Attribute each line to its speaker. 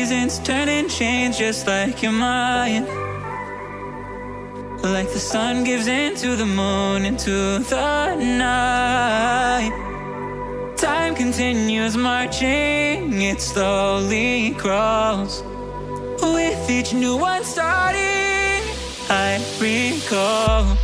Speaker 1: seasons turn and change just like your mind. Like the sun gives into the moon, into the night. Time continues marching, it slowly crawls. With each new one starting, I recall.